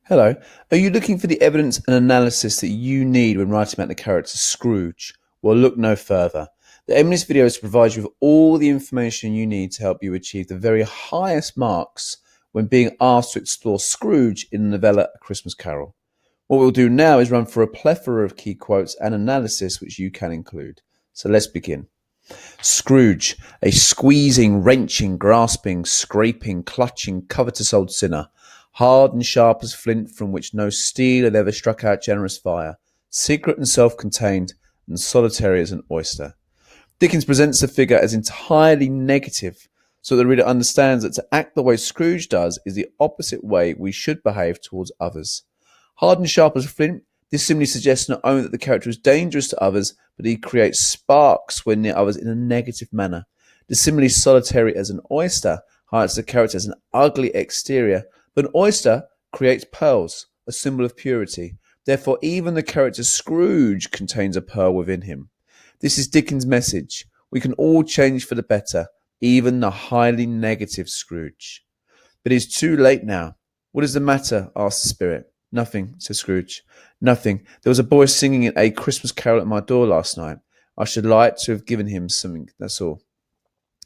Hello. Are you looking for the evidence and analysis that you need when writing about the character Scrooge? Well, look no further. The aim of this video is to provide you with all the information you need to help you achieve the very highest marks when being asked to explore Scrooge in the novella A Christmas Carol. What we'll do now is run through a plethora of key quotes and analysis which you can include. So let's begin. Scrooge, a squeezing, wrenching, grasping, scraping, clutching, covetous old sinner, hard and sharp as flint from which no steel had ever struck out generous fire, secret and self-contained, and solitary as an oyster. Dickens presents the figure as entirely negative, so the reader understands that to act the way Scrooge does is the opposite way we should behave towards others. Hard and sharp as flint, this simply suggests not only that the character is dangerous to others, but he creates sparks when near others in a negative manner. The simile solitary as an oyster highlights the character as an ugly exterior, but an oyster creates pearls, a symbol of purity. Therefore, even the character Scrooge contains a pearl within him. This is Dickens' message. We can all change for the better, even the highly negative Scrooge. But it's too late now. What is the matter? Asked the spirit. Nothing, said Scrooge. Nothing. There was a boy singing A Christmas Carol at my door last night. I should like to have given him something, that's all.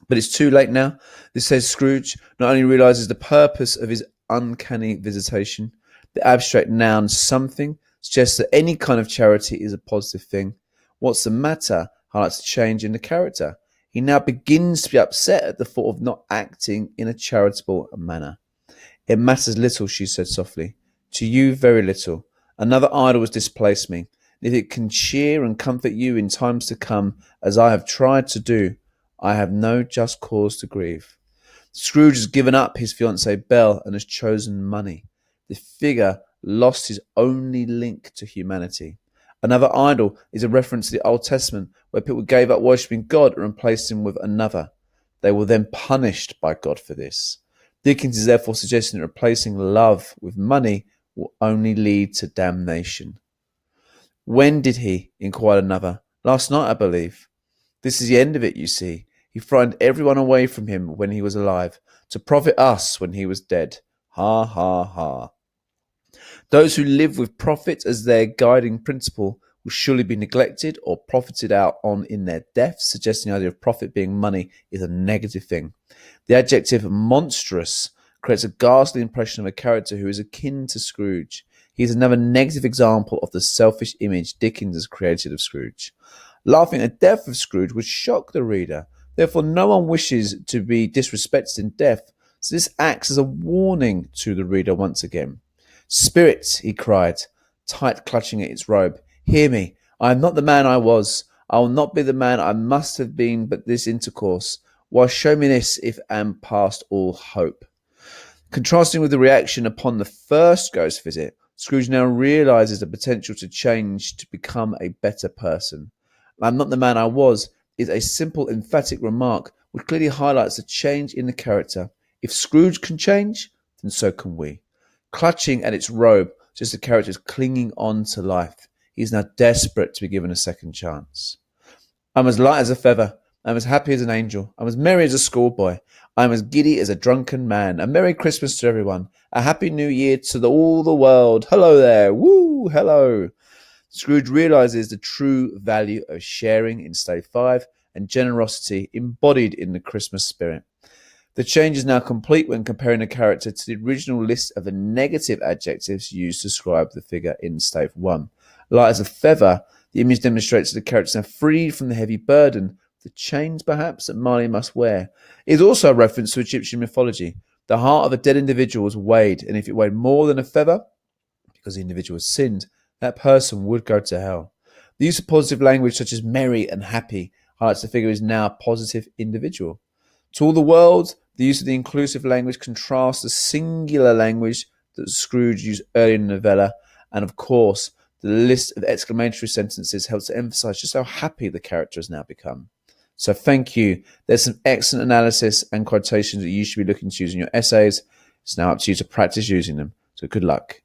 But it's too late now. This says Scrooge not only realises the purpose of his uncanny visitation, the abstract noun something suggests that any kind of charity is a positive thing. What's the matter highlights a change in the character. He now begins to be upset at the thought of not acting in a charitable manner. It matters little, she said softly. To you, very little. Another idol has displaced me. If it can cheer and comfort you in times to come, as I have tried to do, I have no just cause to grieve. Scrooge has given up his fiancée Belle and has chosen money. The figure lost his only link to humanity. Another idol is a reference to the Old Testament, where people gave up worshipping God and replaced him with another. They were then punished by God for this. Dickens is therefore suggesting that replacing love with money will only lead to damnation. When did he? Inquired another. Last night, I believe. This is the end of it, you see. He frightened everyone away from him when he was alive, to profit us when he was dead. Ha, ha, ha. Those who live with profit as their guiding principle will surely be neglected or profited out on in their death, suggesting the idea of profit being money is a negative thing. The adjective monstrous creates a ghastly impression of a character who is akin to Scrooge. He is another negative example of the selfish image Dickens has created of Scrooge. Laughing at the death of Scrooge would shock the reader. Therefore, no one wishes to be disrespected in death, so this acts as a warning to the reader once again. Spirit, he cried, tight clutching at its robe, hear me. I am not the man I was. I will not be the man I must have been but this intercourse. Why show me this if I am past all hope? Contrasting with the reaction upon the first ghost visit, Scrooge now realises the potential to change to become a better person. I'm not the man I was is a simple, emphatic remark which clearly highlights a change in the character. If Scrooge can change, then so can we. Clutching at its robe, just the character is clinging on to life. He is now desperate to be given a second chance. I'm as light as a feather. I'm as happy as an angel. I'm as merry as a schoolboy. I'm as giddy as a drunken man. A Merry Christmas to everyone. A Happy New Year to all the world. Hello there. Woo, hello. Scrooge realises the true value of sharing in Stage 5 and generosity embodied in the Christmas spirit. The change is now complete when comparing the character to the original list of the negative adjectives used to describe the figure in Stage 1. Light as a feather, the image demonstrates that the character is now freed from the heavy burden, the chains perhaps that Marley must wear. It is also a reference to Egyptian mythology. The heart of a dead individual was weighed, and if it weighed more than a feather, because the individual has sinned, that person would go to hell. The use of positive language such as merry and happy highlights the figure is now a positive individual. To all the world, the use of the inclusive language contrasts the singular language that Scrooge used earlier in the novella, and of course, the list of exclamatory sentences helps to emphasise just how happy the character has now become. So thank you. There's some excellent analysis and quotations that you should be looking to use in your essays. It's now up to you to practice using them. So good luck.